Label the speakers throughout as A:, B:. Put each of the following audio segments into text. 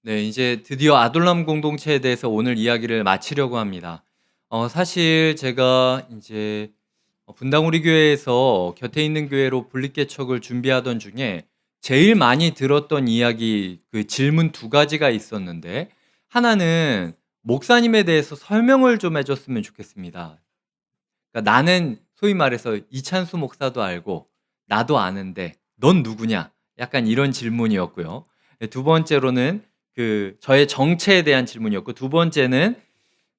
A: 네, 이제 드디어 아둘람 공동체에 대해서 오늘 이야기를 마치려고 합니다. 사실 제가 이제 분당 우리 교회에서 곁에 있는 교회로 분립개척을 준비하던 중에 제일 많이 들었던 이야기, 그 질문 두 가지가 있었는데, 하나는 목사님에 대해서 설명을 좀 해줬으면 좋겠습니다. 그러니까 나는 소위 말해서 이찬수 목사도 알고 나도 아는데 넌 누구냐? 약간 이런 질문이었고요. 네, 두 번째로는 저의 정체에 대한 질문이었고, 두 번째는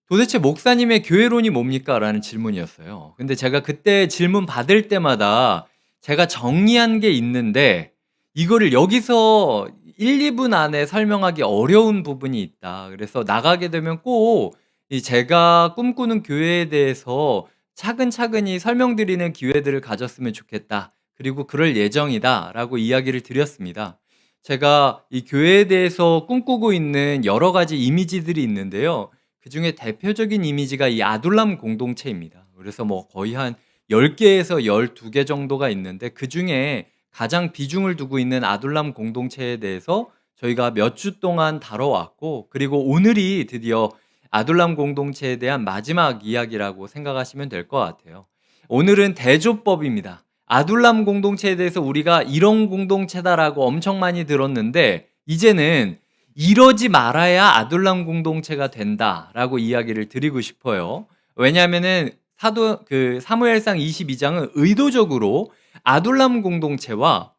A: 도대체 목사님의 교회론이 뭡니까? 라는 질문이었어요. 근데 제가 그때 질문 받을 때마다 제가 정리한 게 있는데 이거를 여기서 1, 2분 안에 설명하기 어려운 부분이 있다. 그래서 나가게 되면 꼭 이 제가 꿈꾸는 교회에 대해서 차근차근히 설명드리는 기회들을 가졌으면 좋겠다. 그리고 그럴 예정이다. 라고 이야기를 드렸습니다. 제가 이 교회에 대해서 꿈꾸고 있는 여러 가지 이미지들이 있는데요. 그중에 대표적인 이미지가 이 아둘람 공동체입니다. 그래서 뭐 거의 한 10개에서 12개 정도가 있는데, 그중에 가장 비중을 두고 있는 아둘람 공동체에 대해서 저희가 몇 주 동안 다뤄왔고, 그리고 오늘이 드디어 아둘람 공동체에 대한 마지막 이야기라고 생각하시면 될 것 같아요. 오늘은 대조법입니다. 아둘람 공동체에 대해서 우리가 이런 공동체다라고 엄청 많이 들었는데, 이제는 이러지 말아야 아둘람 공동체가 된다라고 이야기를 드리고 싶어요. 왜냐하면은 사무엘상 22장은 의도적으로 아둘람 공동체와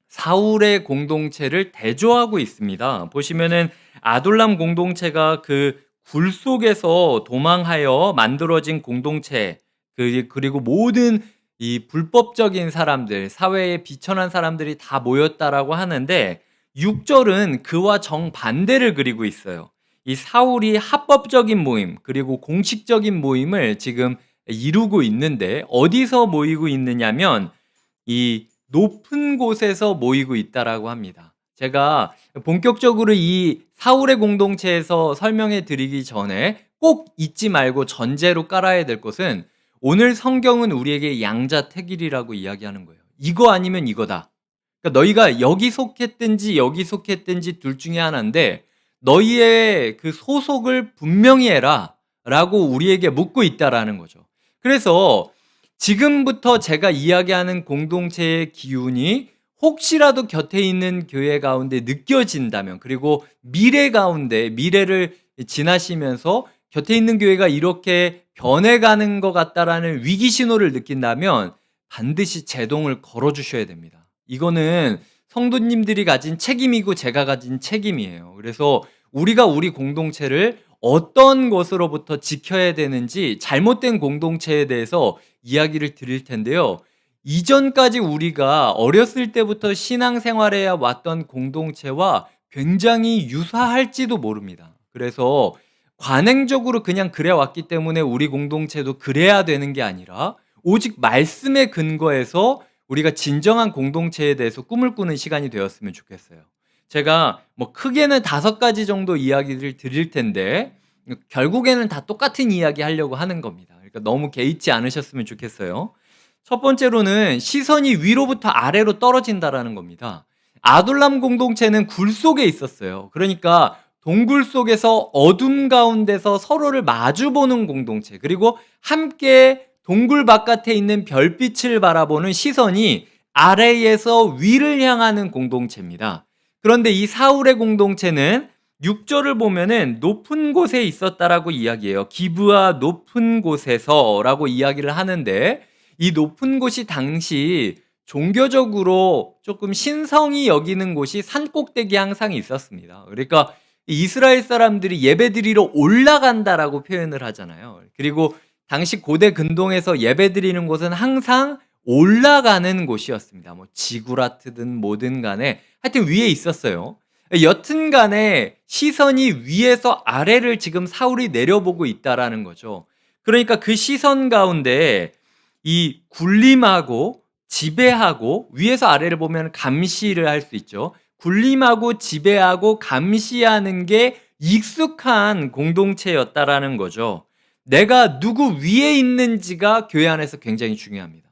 A: 사울의 공동체를 대조하고 있습니다. 보시면은 아둘람 공동체가 그 굴 속에서 도망하여 만들어진 공동체, 그리고 모든 이 불법적인 사람들, 사회에 비천한 사람들이 다 모였다라고 하는데, 6절은 그와 정반대를 그리고 있어요. 이 사울이 합법적인 모임, 그리고 공식적인 모임을 지금 이루고 있는데, 어디서 모이고 있느냐면 이 높은 곳에서 모이고 있다라고 합니다. 제가 본격적으로 이 사울의 공동체에서 설명해 드리기 전에 꼭 잊지 말고 전제로 깔아야 될 것은, 오늘 성경은 우리에게 양자택일이라고 이야기하는 거예요. 이거 아니면 이거다. 그러니까 너희가 여기 속했든지 여기 속했든지 둘 중에 하나인데 너희의 그 소속을 분명히 해라 라고 우리에게 묻고 있다라는 거죠. 그래서 지금부터 제가 이야기하는 공동체의 기운이 혹시라도 곁에 있는 교회 가운데 느껴진다면, 그리고 미래 가운데 미래를 지나시면서 곁에 있는 교회가 이렇게 변해가는 것 같다라는 위기 신호를 느낀다면 반드시 제동을 걸어주셔야 됩니다. 이거는 성도님들이 가진 책임이고 제가 가진 책임이에요. 그래서 우리가 우리 공동체를 어떤 것으로부터 지켜야 되는지 잘못된 공동체에 대해서 이야기를 드릴 텐데요. 이전까지 우리가 어렸을 때부터 신앙생활해 왔던 공동체와 굉장히 유사할지도 모릅니다. 그래서 관행적으로 그냥 그래 왔기 때문에 우리 공동체도 그래야 되는 게 아니라 오직 말씀에 근거해서 우리가 진정한 공동체에 대해서 꿈을 꾸는 시간이 되었으면 좋겠어요. 제가 뭐 크게는 5가지 정도 이야기를 드릴 텐데 결국에는 다 똑같은 이야기 하려고 하는 겁니다. 그러니까 너무 개의치 않으셨으면 좋겠어요. 첫 번째로는 시선이 위로부터 아래로 떨어진다라는 겁니다. 아둘람 공동체는 굴 속에 있었어요. 그러니까 동굴 속에서 어둠 가운데서 서로를 마주보는 공동체, 그리고 함께 동굴 바깥에 있는 별빛을 바라보는 시선이 아래에서 위를 향하는 공동체입니다. 그런데 이 사울의 공동체는 6절을 보면은 높은 곳에 있었다라고 이야기해요. 기브아 높은 곳에서라고 이야기를 하는데, 이 높은 곳이 당시 종교적으로 조금 신성히 여기는 곳이 산꼭대기에 항상 있었습니다. 그러니까 이스라엘 사람들이 예배드리러 올라간다라고 표현을 하잖아요. 그리고 당시 고대 근동에서 예배드리는 곳은 항상 올라가는 곳이었습니다. 뭐 지구라트든 뭐든 간에 하여튼 위에 있었어요. 여튼 간에 시선이 위에서 아래를 지금 사울이 내려보고 있다라는 거죠. 그러니까 그 시선 가운데 이 군림하고 지배하고, 위에서 아래를 보면 감시를 할 수 있죠. 군림하고 지배하고 감시하는 게 익숙한 공동체였다라는 거죠. 내가 누구 위에 있는지가 교회 안에서 굉장히 중요합니다.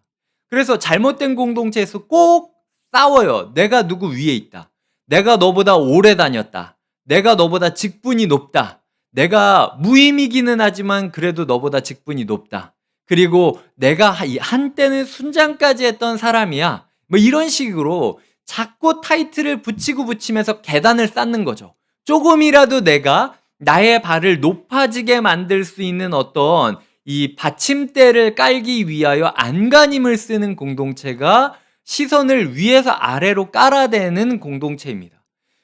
A: 그래서 잘못된 공동체에서 꼭 싸워요. 내가 누구 위에 있다. 내가 너보다 오래 다녔다. 내가 너보다 직분이 높다. 내가 무임이기는 하지만 그래도 너보다 직분이 높다. 그리고 내가 한때는 순장까지 했던 사람이야. 뭐 이런 식으로 자꾸 타이틀을 붙이고 붙이면서 계단을 쌓는 거죠. 조금이라도 내가 나의 발을 높아지게 만들 수 있는 어떤 이 받침대를 깔기 위하여 안간힘을 쓰는 공동체가 시선을 위에서 아래로 깔아대는 공동체입니다.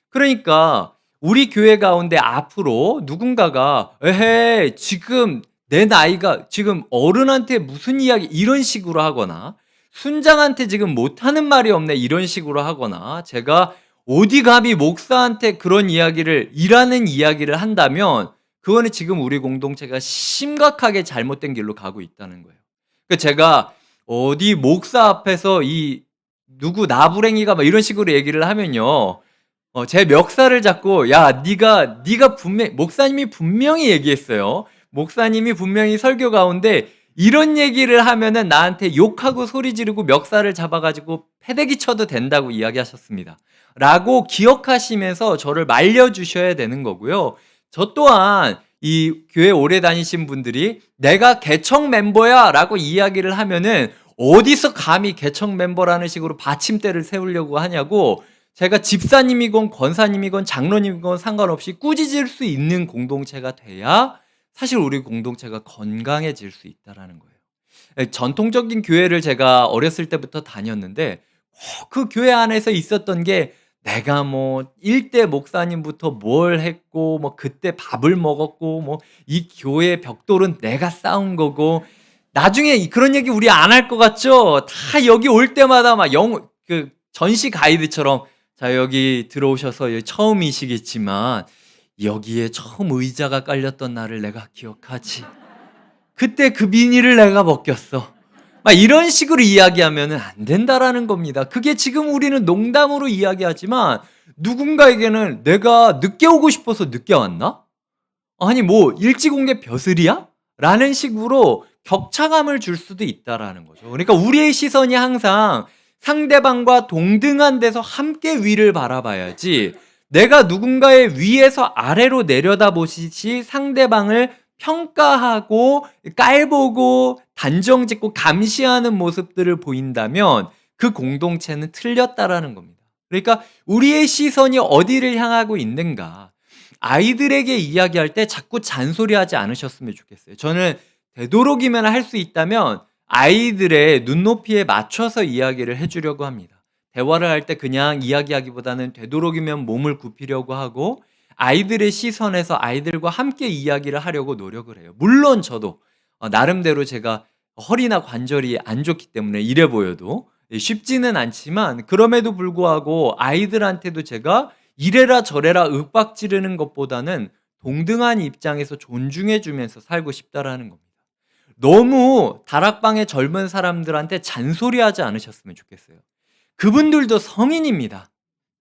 A: 그러니까 우리 교회 가운데 앞으로 누군가가 에헤 지금 내 나이가 지금 어른한테 무슨 이야기 이런 식으로 하거나 순장한테 지금 못하는 말이 없네 이런 식으로 하거나 제가 어디 감히 목사한테 그런 이야기를 일하는 이야기를 한다면 그거는 지금 우리 공동체가 심각하게 잘못된 길로 가고 있다는 거예요. 그 제가 어디 목사 앞에서 이 누구 나부랭이가 막 이런 식으로 얘기를 하면요. 제 멱살을 잡고 야 네가 분명 목사님이 분명히 얘기했어요. 목사님이 분명히 설교 가운데 이런 얘기를 하면은 나한테 욕하고 소리 지르고 멱살을 잡아가지고 패대기 쳐도 된다고 이야기하셨습니다. 라고 기억하시면서 저를 말려주셔야 되는 거고요. 저 또한 이 교회 오래 다니신 분들이 내가 개척 멤버야 라고 이야기를 하면은 어디서 감히 개척 멤버라는 식으로 받침대를 세우려고 하냐고 제가 집사님이건 권사님이건 장로님이건 상관없이 꾸짖을 수 있는 공동체가 돼야 사실 우리 공동체가 건강해질 수 있다라는 거예요. 전통적인 교회를 제가 어렸을 때부터 다녔는데 그 교회 안에서 있었던 게 내가 뭐 일대 목사님부터 뭘 했고 뭐 그때 밥을 먹었고 뭐 이 교회 벽돌은 내가 쌓은 거고 나중에 그런 얘기 우리 안 할 것 같죠? 다 여기 올 때마다 막 그 전시 가이드처럼 자 여기 들어오셔서 여기 처음이시겠지만 여기에 처음 의자가 깔렸던 날을 내가 기억하지. 그때 그 비닐을 내가 벗겼어. 막 이런 식으로 이야기하면 안 된다라는 겁니다. 그게 지금 우리는 농담으로 이야기하지만 누군가에게는 내가 늦게 오고 싶어서 늦게 왔나? 아니 뭐 일찍 온 게 벼슬이야? 라는 식으로 격차감을 줄 수도 있다라는 거죠. 그러니까 우리의 시선이 항상 상대방과 동등한 데서 함께 위를 바라봐야지 내가 누군가의 위에서 아래로 내려다보시지 상대방을 평가하고 깔보고 단정짓고 감시하는 모습들을 보인다면 그 공동체는 틀렸다라는 겁니다. 그러니까 우리의 시선이 어디를 향하고 있는가 아이들에게 이야기할 때 자꾸 잔소리하지 않으셨으면 좋겠어요. 저는 되도록이면 할 수 있다면 아이들의 눈높이에 맞춰서 이야기를 해주려고 합니다. 대화를 할 때 그냥 이야기하기보다는 되도록이면 몸을 굽히려고 하고 아이들의 시선에서 아이들과 함께 이야기를 하려고 노력을 해요. 물론 저도 나름대로 제가 허리나 관절이 안 좋기 때문에 이래 보여도 쉽지는 않지만 그럼에도 불구하고 아이들한테도 제가 이래라 저래라 윽박 지르는 것보다는 동등한 입장에서 존중해 주면서 살고 싶다라는 겁니다. 너무 다락방의 젊은 사람들한테 잔소리하지 않으셨으면 좋겠어요. 그분들도 성인입니다.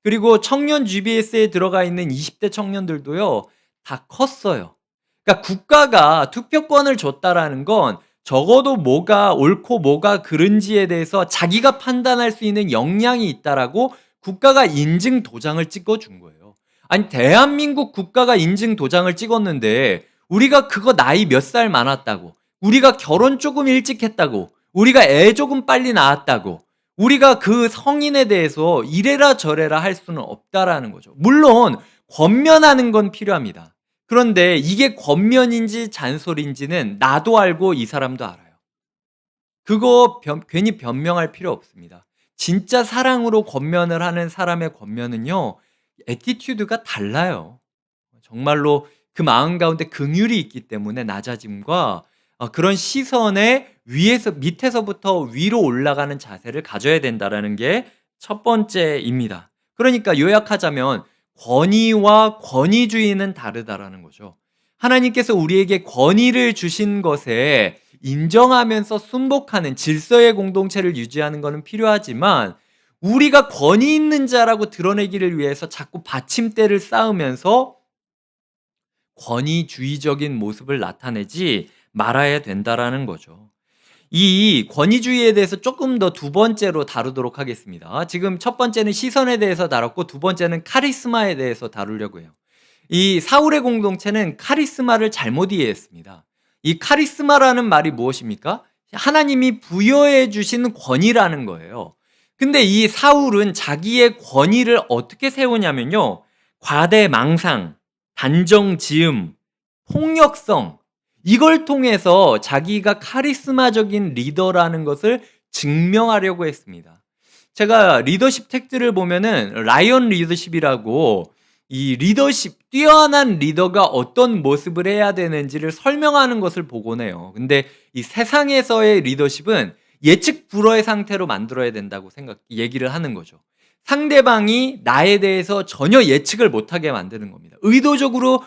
A: 그리고 청년 GBS에 들어가 있는 20대 청년들도요, 다 컸어요. 그러니까 국가가 투표권을 줬다라는 건 적어도 뭐가 옳고 뭐가 그른지에 대해서 자기가 판단할 수 있는 역량이 있다라고 국가가 인증 도장을 찍어준 거예요. 아니, 대한민국 국가가 인증 도장을 찍었는데 우리가 그거 나이 몇 살 많았다고, 우리가 결혼 조금 일찍 했다고, 우리가 애 조금 빨리 낳았다고, 우리가 그 성인에 대해서 이래라 저래라 할 수는 없다라는 거죠. 물론 권면하는 건 필요합니다. 그런데 이게 권면인지 잔소리인지는 나도 알고 이 사람도 알아요. 그거 괜히 변명할 필요 없습니다. 진짜 사랑으로 권면을 하는 사람의 권면은요, 애티튜드가 달라요. 정말로 그 마음 가운데 긍휼이 있기 때문에 낮아짐과 그런 시선에 위에서 밑에서부터 위로 올라가는 자세를 가져야 된다라는 게 첫 번째입니다. 그러니까 요약하자면 권위와 권위주의는 다르다라는 거죠. 하나님께서 우리에게 권위를 주신 것에 인정하면서 순복하는 질서의 공동체를 유지하는 것은 필요하지만 우리가 권위 있는 자라고 드러내기를 위해서 자꾸 받침대를 쌓으면서 권위주의적인 모습을 나타내지 말아야 된다라는 거죠. 이 권위주의에 대해서 조금 더 두 번째로 다루도록 하겠습니다. 지금 첫 번째는 시선에 대해서 다뤘고 두 번째는 카리스마에 대해서 다루려고 해요. 이 사울의 공동체는 카리스마를 잘못 이해했습니다. 이 카리스마라는 말이 무엇입니까? 하나님이 부여해 주신 권위라는 거예요. 근데 이 사울은 자기의 권위를 어떻게 세우냐면요. 과대망상, 단정지음, 폭력성, 이걸 통해서 자기가 카리스마적인 리더라는 것을 증명하려고 했습니다. 제가 리더십 텍트를 보면은 라이언 리더십이라고 이 리더십, 뛰어난 리더가 어떤 모습을 해야 되는지를 설명하는 것을 보곤 해요. 근데 이 세상에서의 리더십은 예측 불허의 상태로 만들어야 된다고 얘기를 하는 거죠. 상대방이 나에 대해서 전혀 예측을 못하게 만드는 겁니다. 의도적으로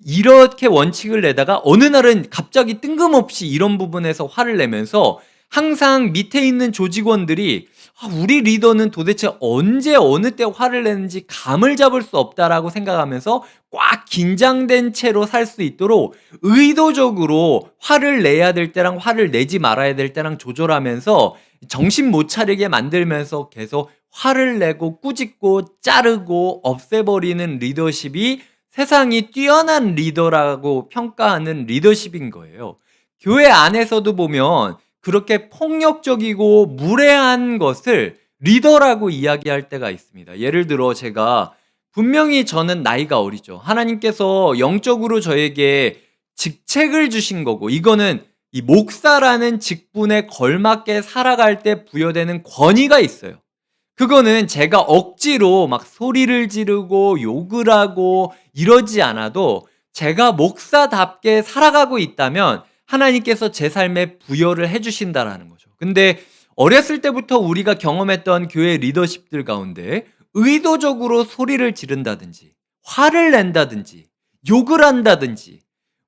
A: 이렇게 원칙을 내다가 어느 날은 갑자기 뜬금없이 이런 부분에서 화를 내면서 항상 밑에 있는 조직원들이 우리 리더는 도대체 언제 어느 때 화를 내는지 감을 잡을 수 없다라고 생각하면서 꽉 긴장된 채로 살 수 있도록 의도적으로 화를 내야 될 때랑 화를 내지 말아야 될 때랑 조절하면서 정신 못 차리게 만들면서 계속 화를 내고 꾸짖고 자르고 없애버리는 리더십이 세상이 뛰어난 리더라고 평가하는 리더십인 거예요. 교회 안에서도 보면 그렇게 폭력적이고 무례한 것을 리더라고 이야기할 때가 있습니다. 예를 들어 제가 분명히 저는 나이가 어리죠. 하나님께서 영적으로 저에게 직책을 주신 거고 이거는 이 목사라는 직분에 걸맞게 살아갈 때 부여되는 권위가 있어요. 그거는 제가 억지로 막 소리를 지르고 욕을 하고 이러지 않아도 제가 목사답게 살아가고 있다면 하나님께서 제 삶에 부여를 해주신다라는 거죠. 근데 어렸을 때부터 우리가 경험했던 교회 리더십들 가운데 의도적으로 소리를 지른다든지 화를 낸다든지 욕을 한다든지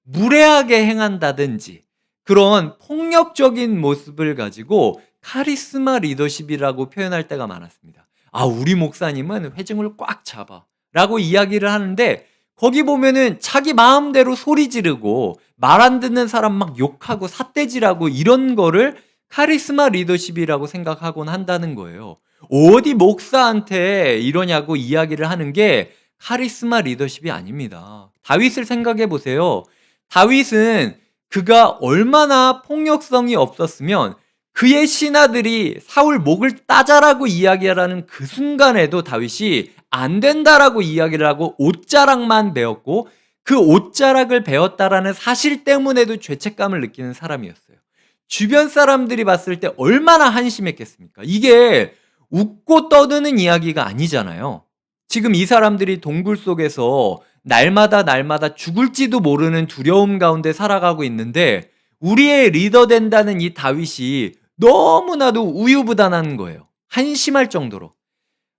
A: 무례하게 행한다든지 그런 폭력적인 모습을 가지고 카리스마 리더십이라고 표현할 때가 많았습니다. 우리 목사님은 회중을 꽉 잡아 라고 이야기를 하는데 거기 보면은 자기 마음대로 소리 지르고 말 안 듣는 사람 막 욕하고 삿대질하고 이런 거를 카리스마 리더십이라고 생각하곤 한다는 거예요. 어디 목사한테 이러냐고 이야기를 하는 게 카리스마 리더십이 아닙니다. 다윗을 생각해 보세요. 다윗은 그가 얼마나 폭력성이 없었으면 그의 신하들이 사울 목을 따자라고 이야기하라는 그 순간에도 다윗이 안 된다라고 이야기를 하고 옷자락만 배웠고 그 옷자락을 배웠다라는 사실 때문에도 죄책감을 느끼는 사람이었어요. 주변 사람들이 봤을 때 얼마나 한심했겠습니까? 이게 웃고 떠드는 이야기가 아니잖아요. 지금 이 사람들이 동굴 속에서 날마다 죽을지도 모르는 두려움 가운데 살아가고 있는데 우리의 리더 된다는 이 다윗이 너무나도 우유부단한 거예요. 한심할 정도로.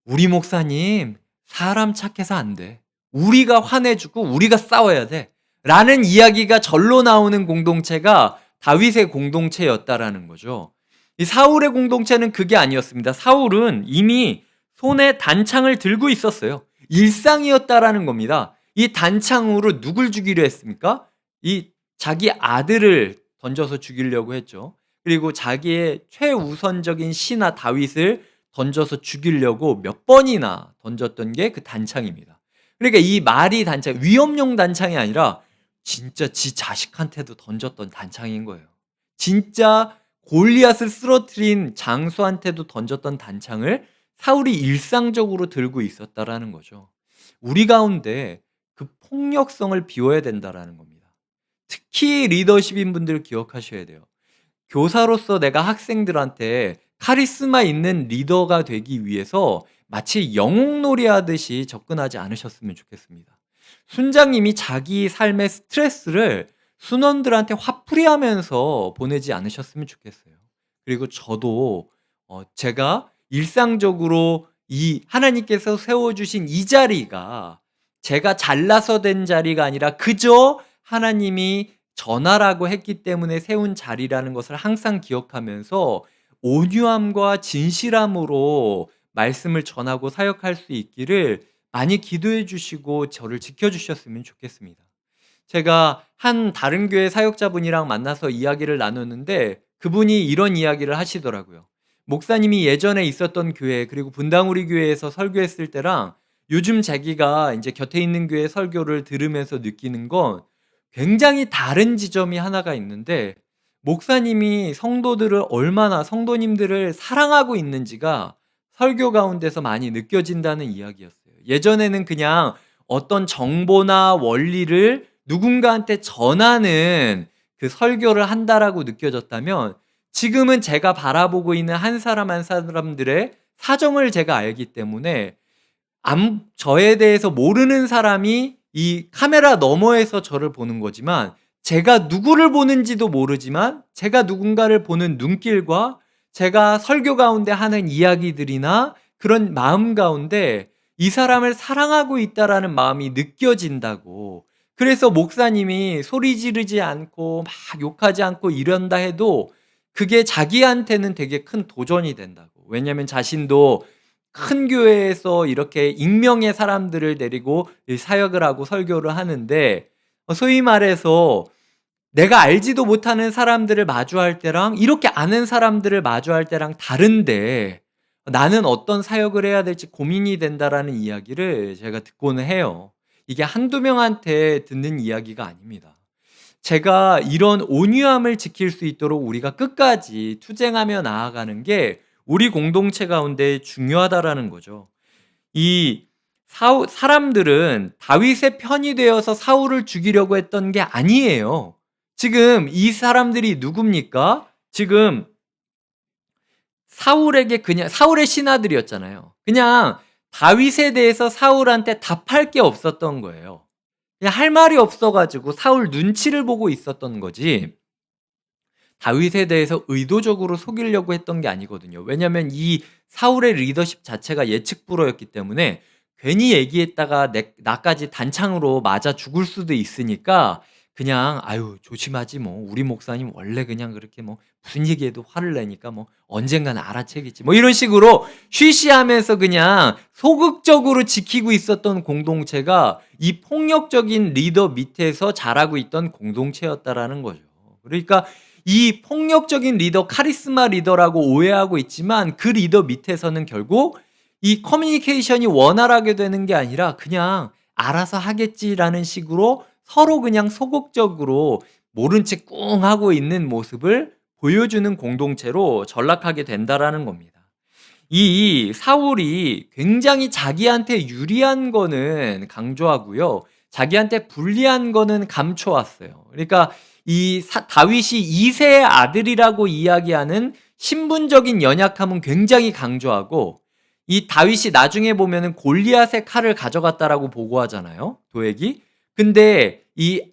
A: 우리 목사님, 사람 착해서 안 돼. 우리가 화내주고 우리가 싸워야 돼. 라는 이야기가 절로 나오는 공동체가 다윗의 공동체였다라는 거죠. 이 사울의 공동체는 그게 아니었습니다. 사울은 이미 손에 단창을 들고 있었어요. 일상이었다라는 겁니다. 이 단창으로 누굴 죽이려 했습니까? 이 자기 아들을 던져서 죽이려고 했죠. 그리고 자기의 최우선적인 신하 다윗을 던져서 죽이려고 몇 번이나 던졌던 게 그 단창입니다. 그러니까 이 말이 단창, 위협용 단창이 아니라 진짜 지 자식한테도 던졌던 단창인 거예요. 진짜 골리앗을 쓰러뜨린 장수한테도 던졌던 단창을 사울이 일상적으로 들고 있었다라는 거죠. 우리 가운데 그 폭력성을 비워야 된다라는 겁니다. 특히 리더십인 분들 기억하셔야 돼요. 교사로서 내가 학생들한테 카리스마 있는 리더가 되기 위해서 마치 영웅놀이 하듯이 접근하지 않으셨으면 좋겠습니다. 순장님이 자기 삶의 스트레스를 순원들한테 화풀이하면서 보내지 않으셨으면 좋겠어요. 그리고 저도 제가 일상적으로 이 하나님께서 세워주신 이 자리가 제가 잘나서 된 자리가 아니라 그저 하나님이 전하라고 했기 때문에 세운 자리라는 것을 항상 기억하면서 온유함과 진실함으로 말씀을 전하고 사역할 수 있기를 많이 기도해 주시고 저를 지켜주셨으면 좋겠습니다. 제가 한 다른 교회 사역자분이랑 만나서 이야기를 나눴는데 그분이 이런 이야기를 하시더라고요. 목사님이 예전에 있었던 교회 그리고 분당우리 교회에서 설교했을 때랑 요즘 자기가 이제 곁에 있는 교회 설교를 들으면서 느끼는 건 굉장히 다른 지점이 하나가 있는데 목사님이 성도님들을 사랑하고 있는지가 설교 가운데서 많이 느껴진다는 이야기였어요. 예전에는 그냥 어떤 정보나 원리를 누군가한테 전하는 그 설교를 한다라고 느껴졌다면 지금은 제가 바라보고 있는 한 사람 한 사람들의 사정을 제가 알기 때문에 저에 대해서 모르는 사람이 이 카메라 너머에서 저를 보는 거지만 제가 누구를 보는지도 모르지만 제가 누군가를 보는 눈길과 제가 설교 가운데 하는 이야기들이나 그런 마음 가운데 이 사람을 사랑하고 있다라는 마음이 느껴진다고. 그래서 목사님이 소리 지르지 않고 막 욕하지 않고 이런다 해도 그게 자기한테는 되게 큰 도전이 된다고. 왜냐하면 자신도 큰 교회에서 이렇게 익명의 사람들을 데리고 사역을 하고 설교를 하는데 소위 말해서 내가 알지도 못하는 사람들을 마주할 때랑 이렇게 아는 사람들을 마주할 때랑 다른데 나는 어떤 사역을 해야 될지 고민이 된다라는 이야기를 제가 듣고는 해요. 이게 한두 명한테 듣는 이야기가 아닙니다. 제가 이런 온유함을 지킬 수 있도록 우리가 끝까지 투쟁하며 나아가는 게 우리 공동체 가운데 중요하다라는 거죠. 이 사람들은 다윗의 편이 되어서 사울을 죽이려고 했던 게 아니에요. 지금 이 사람들이 누굽니까? 지금 사울의 신하들이었잖아요. 그냥 다윗에 대해서 사울한테 답할 게 없었던 거예요. 그냥 할 말이 없어가지고 사울 눈치를 보고 있었던 거지. 다윗에 대해서 의도적으로 속이려고 했던 게 아니거든요. 왜냐하면 이 사울의 리더십 자체가 예측 불허였기 때문에 괜히 얘기했다가 나까지 단창으로 맞아 죽을 수도 있으니까 그냥 아유 조심하지 뭐 우리 목사님 원래 그냥 그렇게 뭐 무슨 얘기해도 화를 내니까 뭐 언젠가는 알아채겠지 뭐 이런 식으로 쉬쉬하면서 그냥 소극적으로 지키고 있었던 공동체가 이 폭력적인 리더 밑에서 자라고 있던 공동체였다라는 거죠. 그러니까 이 폭력적인 리더, 카리스마 리더라고 오해하고 있지만 그 리더 밑에서는 결국 이 커뮤니케이션이 원활하게 되는 게 아니라 그냥 알아서 하겠지라는 식으로 서로 그냥 소극적으로 모른 채 꿍 하고 있는 모습을 보여주는 공동체로 전락하게 된다라는 겁니다. 이 사울이 굉장히 자기한테 유리한 거는 강조하고요. 자기한테 불리한 거는 감춰왔어요. 그러니까 다윗이 2세의 아들이라고 이야기하는 신분적인 연약함은 굉장히 강조하고 이 다윗이 나중에 보면은 골리앗의 칼을 가져갔다라고 보고하잖아요. 도액이. 근데 이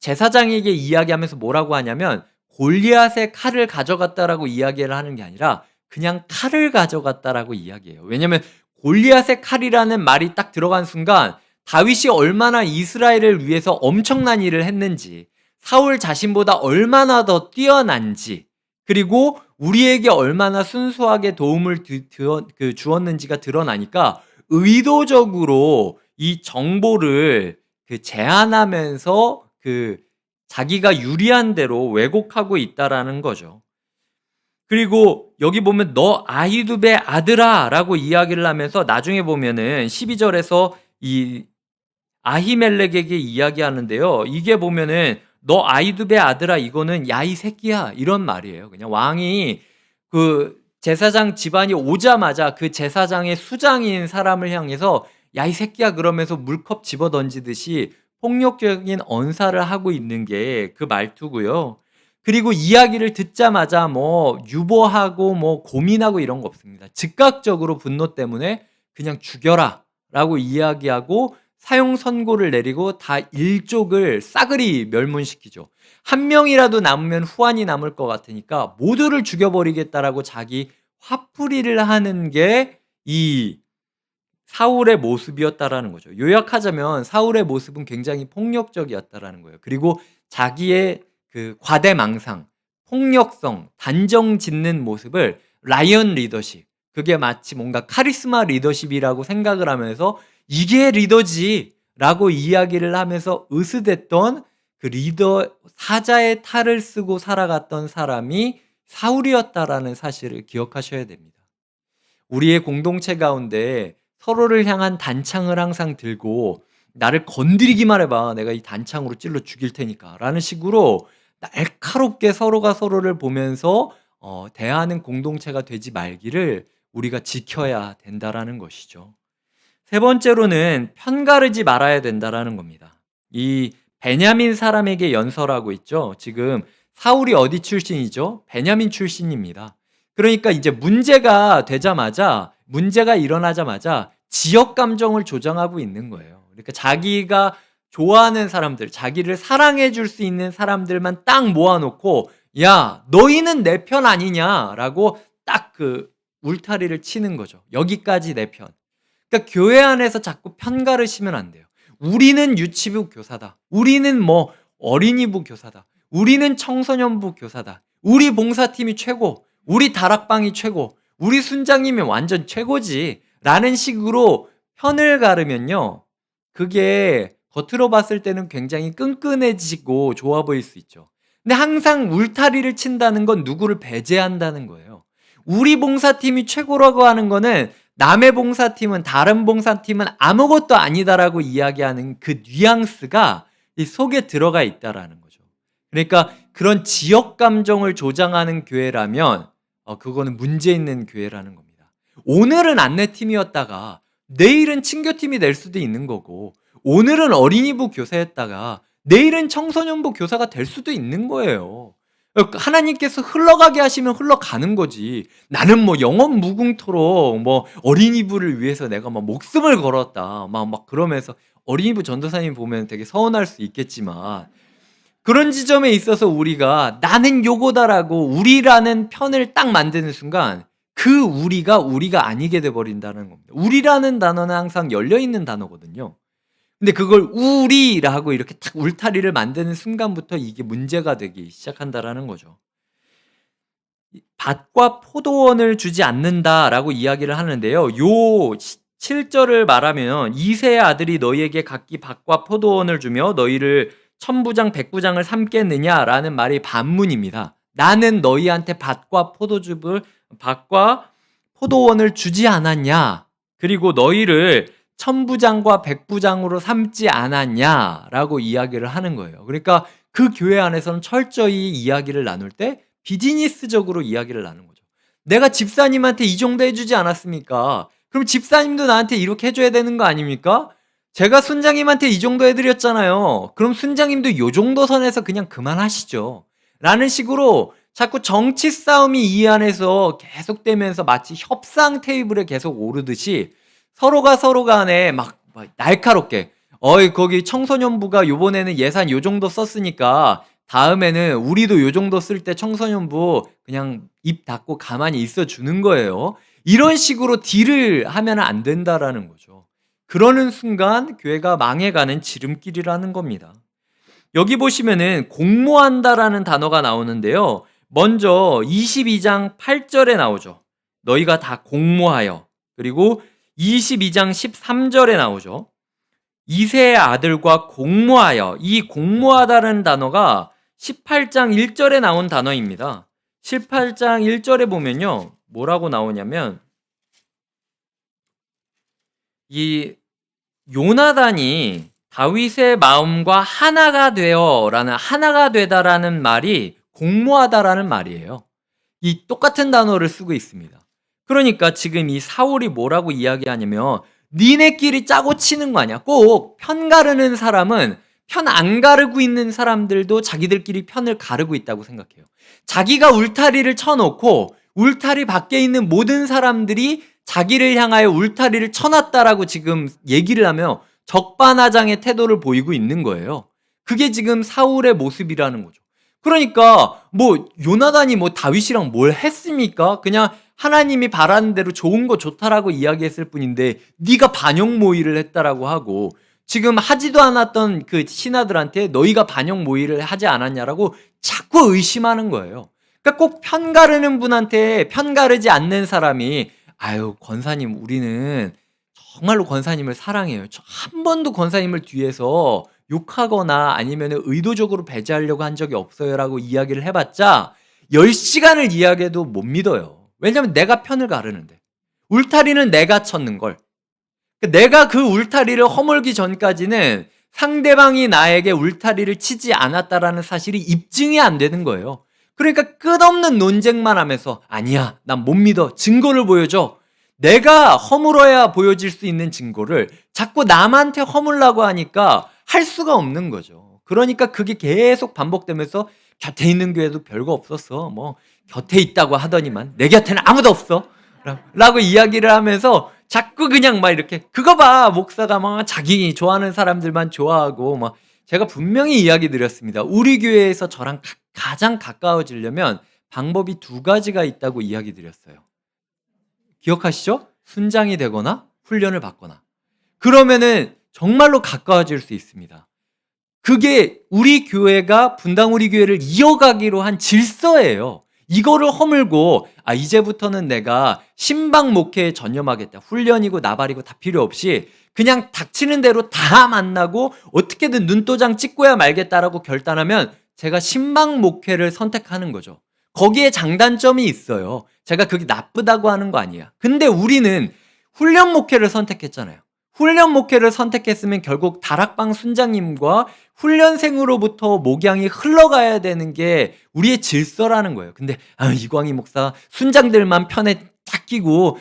A: 제사장에게 이야기하면서 뭐라고 하냐면 골리앗의 칼을 가져갔다라고 이야기를 하는 게 아니라 그냥 칼을 가져갔다라고 이야기해요. 왜냐하면 골리앗의 칼이라는 말이 딱 들어간 순간 다윗이 얼마나 이스라엘을 위해서 엄청난 일을 했는지 사울 자신보다 얼마나 더 뛰어난지 그리고 우리에게 얼마나 순수하게 도움을 주었는지가 드러나니까 의도적으로 이 정보를 제한하면서 자기가 유리한 대로 왜곡하고 있다라는 거죠. 그리고 여기 보면 너 아히두베 아들아 라고 이야기를 하면서 나중에 보면은 12절에서 이 아히멜렉에게 이야기하는데요. 이게 보면은 너 아히두베 아들아 이거는 야 이 새끼야 이런 말이에요. 그냥 왕이 제사장 집안이 오자마자 그 제사장의 수장인 사람을 향해서 야 이 새끼야 그러면서 물컵 집어 던지듯이 폭력적인 언사를 하고 있는 게 그 말투고요. 그리고 이야기를 듣자마자 뭐 유보하고 뭐 고민하고 이런 거 없습니다. 즉각적으로 분노 때문에 그냥 죽여라 라고 이야기하고 사형 선고를 내리고 다 일족을 싸그리 멸문시키죠. 한 명이라도 남으면 후환이 남을 것 같으니까 모두를 죽여버리겠다라고 자기 화풀이를 하는 게 이 사울의 모습이었다라는 거죠. 요약하자면 사울의 모습은 굉장히 폭력적이었다라는 거예요. 그리고 자기의 과대망상, 폭력성, 단정 짓는 모습을 라이언 리더십, 그게 마치 뭔가 카리스마 리더십이라고 생각을 하면서 이게 리더지라고 이야기를 하면서 으스댔던 그 리더 사자의 탈을 쓰고 살아갔던 사람이 사울이었다라는 사실을 기억하셔야 됩니다. 우리의 공동체 가운데 서로를 향한 단창을 항상 들고 나를 건드리기만 해봐. 내가 이 단창으로 찔러 죽일 테니까. 라는 식으로 날카롭게 서로가 서로를 보면서 대하는 공동체가 되지 말기를 우리가 지켜야 된다라는 것이죠. 세 번째로는 편가르지 말아야 된다라는 겁니다. 이 베냐민 사람에게 연설하고 있죠. 지금 사울이 어디 출신이죠? 베냐민 출신입니다. 그러니까 이제 문제가 일어나자마자 지역 감정을 조장하고 있는 거예요. 그러니까 자기가 좋아하는 사람들, 자기를 사랑해 줄 수 있는 사람들만 딱 모아놓고 야, 너희는 내 편 아니냐라고 딱 그 울타리를 치는 거죠. 여기까지 내 편. 그러니까 교회 안에서 자꾸 편가르시면 안 돼요. 우리는 유치부 교사다. 우리는 뭐 어린이부 교사다. 우리는 청소년부 교사다. 우리 봉사팀이 최고. 우리 다락방이 최고. 우리 순장님이 완전 최고지. 라는 식으로 편을 가르면요. 그게 겉으로 봤을 때는 굉장히 끈끈해지고 좋아 보일 수 있죠. 근데 항상 울타리를 친다는 건 누구를 배제한다는 거예요. 우리 봉사팀이 최고라고 하는 거는 남의 봉사팀은 다른 봉사팀은 아무것도 아니다라고 이야기하는 그 뉘앙스가 이 속에 들어가 있다라는 거죠. 그러니까 그런 지역 감정을 조장하는 교회라면 그거는 문제 있는 교회라는 겁니다. 오늘은 안내팀이었다가 내일은 친교팀이 될 수도 있는 거고 오늘은 어린이부 교사였다가 내일은 청소년부 교사가 될 수도 있는 거예요. 하나님께서 흘러가게 하시면 흘러가는 거지. 나는 뭐 영원 무궁토록 뭐 어린이부를 위해서 내가 막 목숨을 걸었다. 막 그러면서 어린이부 전도사님 보면 되게 서운할 수 있겠지만 그런 지점에 있어서 우리가 나는 요거다라고 우리라는 편을 딱 만드는 순간 그 우리가 아니게 돼버린다는 겁니다. 우리라는 단어는 항상 열려있는 단어거든요. 근데 그걸 우리라고 이렇게 탁 울타리를 만드는 순간부터 이게 문제가 되기 시작한다라는 거죠. 밭과 포도원을 주지 않는다라고 이야기를 하는데요. 요 7절을 말하면 이새의 아들이 너희에게 각기 밭과 포도원을 주며 너희를 천부장 백부장을 삼겠느냐라는 말이 반문입니다. 나는 너희한테 밭과 포도원을 주지 않았냐? 그리고 너희를 천부장과 백부장으로 삼지 않았냐라고 이야기를 하는 거예요. 그러니까 그 교회 안에서는 철저히 이야기를 나눌 때 비즈니스적으로 이야기를 나누는 거죠. 내가 집사님한테 이 정도 해주지 않았습니까? 그럼 집사님도 나한테 이렇게 해줘야 되는 거 아닙니까? 제가 순장님한테 이 정도 해드렸잖아요. 그럼 순장님도 이 정도 선에서 그냥 그만하시죠. 라는 식으로 자꾸 정치 싸움이 이 안에서 계속되면서 마치 협상 테이블에 계속 오르듯이 서로가 서로 간에 막 날카롭게 거기 청소년부가 요번에는 예산 요 정도 썼으니까 다음에는 우리도 요 정도 쓸 때 청소년부 그냥 입 닫고 가만히 있어 주는 거예요. 이런 식으로 딜을 하면 안 된다라는 거죠. 그러는 순간 교회가 망해가는 지름길이라는 겁니다. 여기 보시면은 공모한다라는 단어가 나오는데요. 먼저 22장 8절에 나오죠. 너희가 다 공모하여. 그리고 22장 13절에 나오죠. 이새의 아들과 공모하여. 이 공모하다라는 단어가 18장 1절에 나온 단어입니다. 18장 1절에 보면요. 뭐라고 나오냐면 이 요나단이 다윗의 마음과 하나가 되다라는 말이 공모하다라는 말이에요. 이 똑같은 단어를 쓰고 있습니다. 그러니까 지금 이 사울이 뭐라고 이야기하냐면 니네끼리 짜고 치는 거 아니야. 꼭 편 가르는 사람은 편 안 가르고 있는 사람들도 자기들끼리 편을 가르고 있다고 생각해요. 자기가 울타리를 쳐놓고 울타리 밖에 있는 모든 사람들이 자기를 향하여 울타리를 쳐놨다라고 지금 얘기를 하며 적반하장의 태도를 보이고 있는 거예요. 그게 지금 사울의 모습이라는 거죠. 그러니까 뭐 요나단이 뭐 다윗이랑 뭘 했습니까? 그냥 하나님이 바라는 대로 좋은 거 좋다라고 이야기했을 뿐인데 네가 반역 모의를 했다라고 하고 지금 하지도 않았던 그 신하들한테 너희가 반역 모의를 하지 않았냐라고 자꾸 의심하는 거예요. 그러니까 꼭 편 가르는 분한테 편 가르지 않는 사람이 아유 권사님 우리는 정말로 권사님을 사랑해요. 한 번도 권사님을 뒤에서 욕하거나 아니면 의도적으로 배제하려고 한 적이 없어요라고 이야기를 해봤자 10시간을 이야기해도 못 믿어요. 왜냐하면 내가 편을 가르는데 울타리는 내가 쳤는 걸 내가 그 울타리를 허물기 전까지는 상대방이 나에게 울타리를 치지 않았다라는 사실이 입증이 안 되는 거예요. 그러니까 끝없는 논쟁만 하면서 아니야, 난 못 믿어. 증거를 보여줘. 내가 허물어야 보여질 수 있는 증거를 자꾸 남한테 허물라고 하니까 할 수가 없는 거죠. 그러니까 그게 계속 반복되면서 곁에 있는 교회도 별거 없었어. 뭐 곁에 있다고 하더니만 내 곁에는 아무도 없어. 라고 이야기를 하면서 자꾸 그냥 막 이렇게 그거 봐, 목사가 막 자기 좋아하는 사람들만 좋아하고 막. 제가 분명히 이야기 드렸습니다. 우리 교회에서 저랑 가장 가까워지려면 방법이 두 가지가 있다고 이야기 드렸어요. 기억하시죠? 순장이 되거나 훈련을 받거나. 그러면은 정말로 가까워질 수 있습니다. 그게 우리 교회가 분당 우리 교회를 이어가기로 한 질서예요. 이거를 허물고 이제부터는 내가 신방 목회에 전념하겠다. 훈련이고 나발이고 다 필요 없이 그냥 닥치는 대로 다 만나고 어떻게든 눈도장 찍고야 말겠다라고 결단하면 제가 신방 목회를 선택하는 거죠. 거기에 장단점이 있어요. 제가 그게 나쁘다고 하는 거 아니야. 근데 우리는 훈련 목회를 선택했잖아요. 훈련 목회를 선택했으면 결국 다락방 순장님과 훈련생으로부터 목양이 흘러가야 되는 게 우리의 질서라는 거예요. 근데 이광희 목사 순장들만 편에 딱 끼고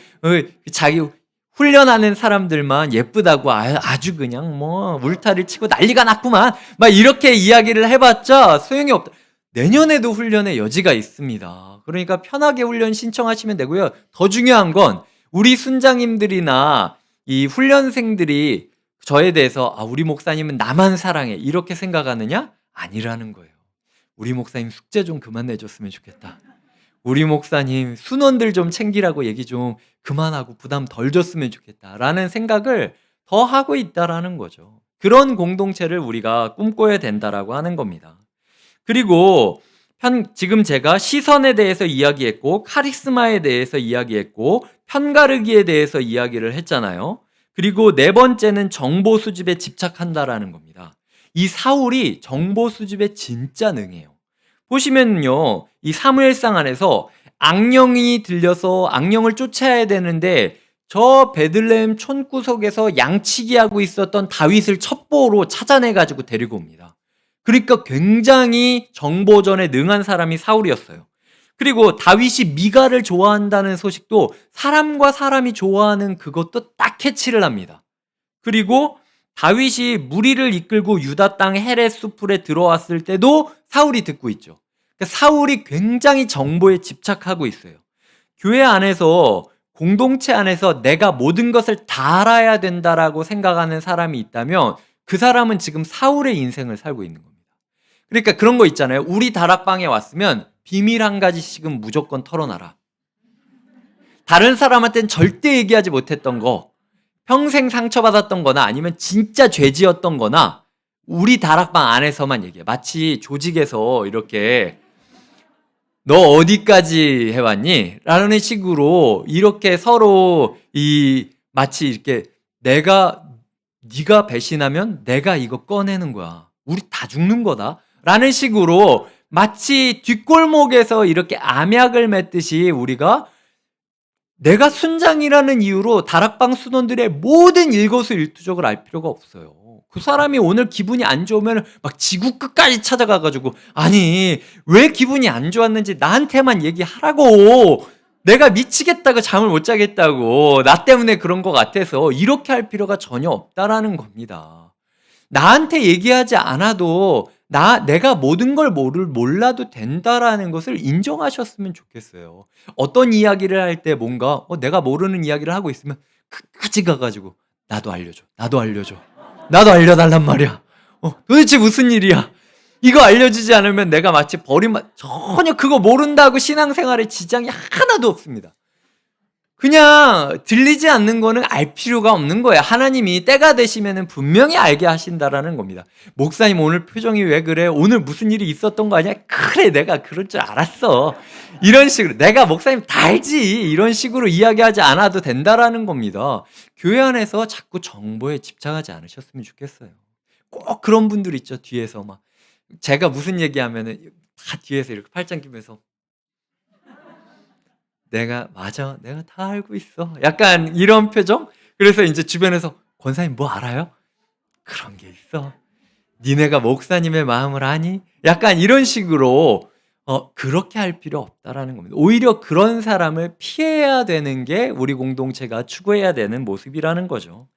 A: 자기 훈련하는 사람들만 예쁘다고 아주 그냥 뭐 울타리를 치고 난리가 났구만 막 이렇게 이야기를 해봤자 소용이 없다. 내년에도 훈련의 여지가 있습니다. 그러니까 편하게 훈련 신청하시면 되고요. 더 중요한 건 우리 순장님들이나 이 훈련생들이 저에 대해서 우리 목사님은 나만 사랑해 이렇게 생각하느냐? 아니라는 거예요. 우리 목사님 숙제 좀 그만 내줬으면 좋겠다. 우리 목사님 순원들 좀 챙기라고 얘기 좀 그만하고 부담 덜 줬으면 좋겠다 라는 생각을 더 하고 있다라는 거죠. 그런 공동체를 우리가 꿈꿔야 된다라고 하는 겁니다. 그리고 지금 제가 시선에 대해서 이야기했고 카리스마에 대해서 이야기했고 편가르기에 대해서 이야기를 했잖아요. 그리고 네 번째는 정보 수집에 집착한다라는 겁니다. 이 사울이 정보 수집에 진짜 능해요. 보시면요, 이 사무엘상 안에서 악령이 들려서 악령을 쫓아야 되는데 저 베들레헴 촌구석에서 양치기하고 있었던 다윗을 첩보로 찾아내가지고 데리고 옵니다. 그러니까 굉장히 정보전에 능한 사람이 사울이었어요. 그리고 다윗이 미가를 좋아한다는 소식도 사람과 사람이 좋아하는 그것도 딱 캐치를 합니다. 그리고 다윗이 무리를 이끌고 유다 땅 헤렛 수풀에 들어왔을 때도 사울이 듣고 있죠. 그러니까 사울이 굉장히 정보에 집착하고 있어요. 교회 안에서 공동체 안에서 내가 모든 것을 다 알아야 된다라고 생각하는 사람이 있다면 그 사람은 지금 사울의 인생을 살고 있는 겁니다. 그러니까 그런 거 있잖아요. 우리 다락방에 왔으면 비밀 한 가지씩은 무조건 털어놔라. 다른 사람한테는 절대 얘기하지 못했던 거, 평생 상처받았던 거나 아니면 진짜 죄지었던 거나 우리 다락방 안에서만 얘기해. 마치 조직에서 이렇게 너 어디까지 해왔니? 라는 식으로 이렇게 서로 마치 이렇게 네가 배신하면 내가 이거 꺼내는 거야. 우리 다 죽는 거다. 라는 식으로 마치 뒷골목에서 이렇게 암약을 맺듯이 우리가 내가 순장이라는 이유로 다락방 순원들의 모든 일거수일투족을 알 필요가 없어요. 그 사람이 오늘 기분이 안 좋으면 막 지구 끝까지 찾아가가지고 아니 왜 기분이 안 좋았는지 나한테만 얘기하라고. 내가 미치겠다고 잠을 못 자겠다고 나 때문에 그런 것 같아서 이렇게 할 필요가 전혀 없다라는 겁니다. 나한테 얘기하지 않아도 내가 모든 걸 몰라도 된다라는 것을 인정하셨으면 좋겠어요. 어떤 이야기를 할 때 뭔가 내가 모르는 이야기를 하고 있으면 끝까지 가가지고 나도 알려줘. 나도 알려달란 말이야. 도대체 무슨 일이야? 이거 알려주지 않으면 내가 마치 전혀 그거 모른다고 신앙생활에 지장이 하나도 없습니다. 그냥 들리지 않는 거는 알 필요가 없는 거예요. 하나님이 때가 되시면 분명히 알게 하신다라는 겁니다. 목사님 오늘 표정이 왜 그래? 오늘 무슨 일이 있었던 거 아니야? 그래 내가 그럴 줄 알았어. 이런 식으로 내가 목사님 다 알지. 이런 식으로 이야기하지 않아도 된다라는 겁니다. 교회 안에서 자꾸 정보에 집착하지 않으셨으면 좋겠어요. 꼭 그런 분들 있죠. 뒤에서 막 제가 무슨 얘기하면은 다 뒤에서 이렇게 팔짱 끼면서 맞아. 내가 다 알고 있어. 약간 이런 표정? 그래서 이제 주변에서 권사님 뭐 알아요? 그런 게 있어. 니네가 목사님의 마음을 아니? 약간 이런 식으로 그렇게 할 필요 없다라는 겁니다. 오히려 그런 사람을 피해야 되는 게 우리 공동체가 추구해야 되는 모습이라는 거죠.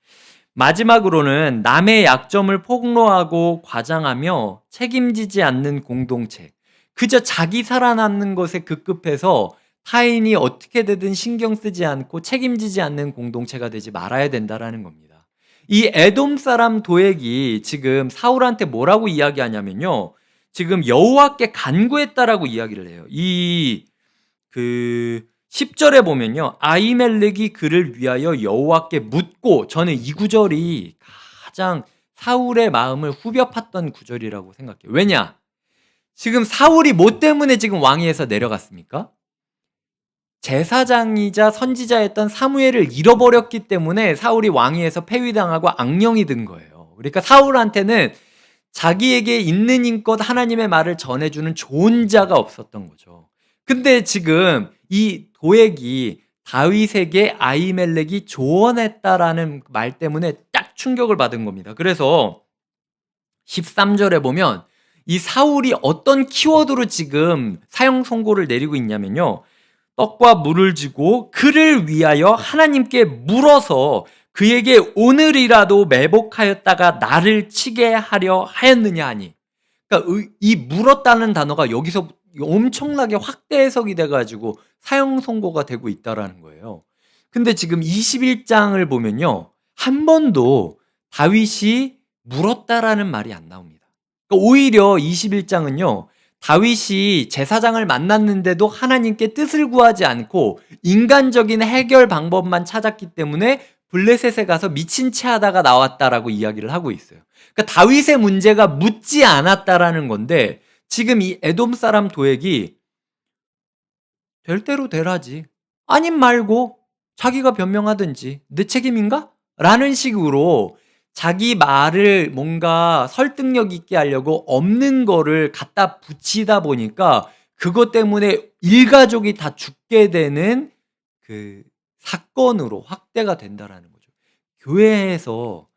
A: 마지막으로는 남의 약점을 폭로하고 과장하며 책임지지 않는 공동체. 그저 자기 살아남는 것에 급급해서 타인이 어떻게 되든 신경 쓰지 않고 책임지지 않는 공동체가 되지 말아야 된다라는 겁니다. 이 에돔 사람 도액이 지금 사울한테 뭐라고 이야기하냐면요. 지금 여호와께 간구했다라고 이야기를 해요. 그 10절에 보면요. 아히멜렉이 그를 위하여 여호와께 묻고, 저는 이 구절이 가장 사울의 마음을 후벼 팠던 구절이라고 생각해요. 왜냐? 지금 사울이 뭐 때문에 지금 왕위에서 내려갔습니까? 제사장이자 선지자였던 사무엘을 잃어버렸기 때문에 사울이 왕위에서 폐위당하고 악령이 든 거예요. 그러니까 사울한테는 자기에게 있는 힘껏 하나님의 말을 전해주는 좋은 자가 없었던 거죠. 근데 지금 이 도액이 다윗에게 아히멜렉이 조언했다라는 말 때문에 딱 충격을 받은 겁니다. 그래서 13절에 보면 이 사울이 어떤 키워드로 지금 사형 선고를 내리고 있냐면요. 떡과 물을 주고 그를 위하여 하나님께 물어서 그에게 오늘이라도 매복하였다가 나를 치게 하려 하였느냐 하니. 그러니까 이 물었다는 단어가 여기서 엄청나게 확대 해석이 돼가지고 사형 선고가 되고 있다라는 거예요. 근데 지금 21장을 보면요. 한 번도 다윗이 물었다라는 말이 안 나옵니다. 그러니까 오히려 21장은요. 다윗이 제사장을 만났는데도 하나님께 뜻을 구하지 않고 인간적인 해결 방법만 찾았기 때문에 블레셋에 가서 미친 채 하다가 나왔다라고 이야기를 하고 있어요. 그러니까 다윗의 문제가 묻지 않았다라는 건데 지금 이 에돔 사람 도액이 될 대로 되라지. 아님 말고 자기가 변명하든지 내 책임인가? 라는 식으로 자기 말을 뭔가 설득력 있게 하려고 없는 거를 갖다 붙이다 보니까 그것 때문에 일가족이 다 죽게 되는 그 사건으로 확대가 된다라는 거죠. 교회에서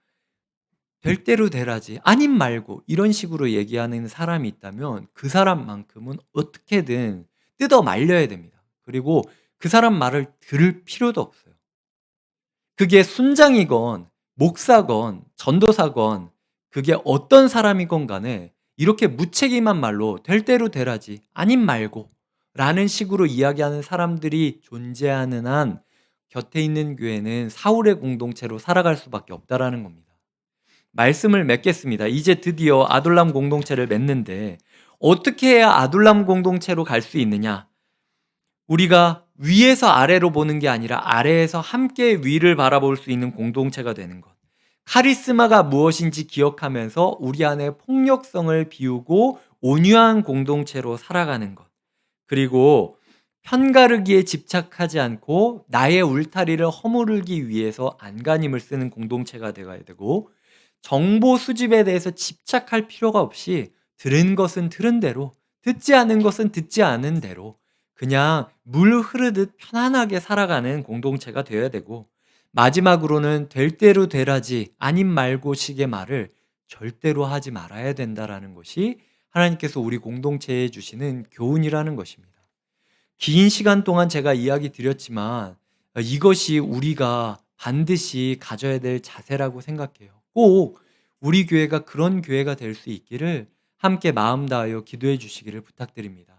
A: 될 대로 되라지 아님 말고 이런 식으로 얘기하는 사람이 있다면 그 사람만큼은 어떻게든 뜯어 말려야 됩니다. 그리고 그 사람 말을 들을 필요도 없어요. 그게 순장이건 목사건 전도사건 그게 어떤 사람이건 간에 이렇게 무책임한 말로 될 대로 되라지 아님 말고 라는 식으로 이야기하는 사람들이 존재하는 한 곁에 있는 교회는 사울의 공동체로 살아갈 수밖에 없다라는 겁니다. 말씀을 맺겠습니다. 이제 드디어 아둘람 공동체를 맺는데 어떻게 해야 아둘람 공동체로 갈 수 있느냐? 우리가 위에서 아래로 보는 게 아니라 아래에서 함께 위를 바라볼 수 있는 공동체가 되는 것. 카리스마가 무엇인지 기억하면서 우리 안에 폭력성을 비우고 온유한 공동체로 살아가는 것. 그리고 편가르기에 집착하지 않고 나의 울타리를 허무르기 위해서 안간힘을 쓰는 공동체가 되어야 되고 정보 수집에 대해서 집착할 필요가 없이 들은 것은 들은 대로 듣지 않은 것은 듣지 않은 대로 그냥 물 흐르듯 편안하게 살아가는 공동체가 되어야 되고 마지막으로는 될 대로 되라지 아님 말고 식의 말을 절대로 하지 말아야 된다라는 것이 하나님께서 우리 공동체에 주시는 교훈이라는 것입니다. 긴 시간 동안 제가 이야기 드렸지만 이것이 우리가 반드시 가져야 될 자세라고 생각해요. 꼭 우리 교회가 그런 교회가 될 수 있기를 함께 마음 다하여 기도해 주시기를 부탁드립니다.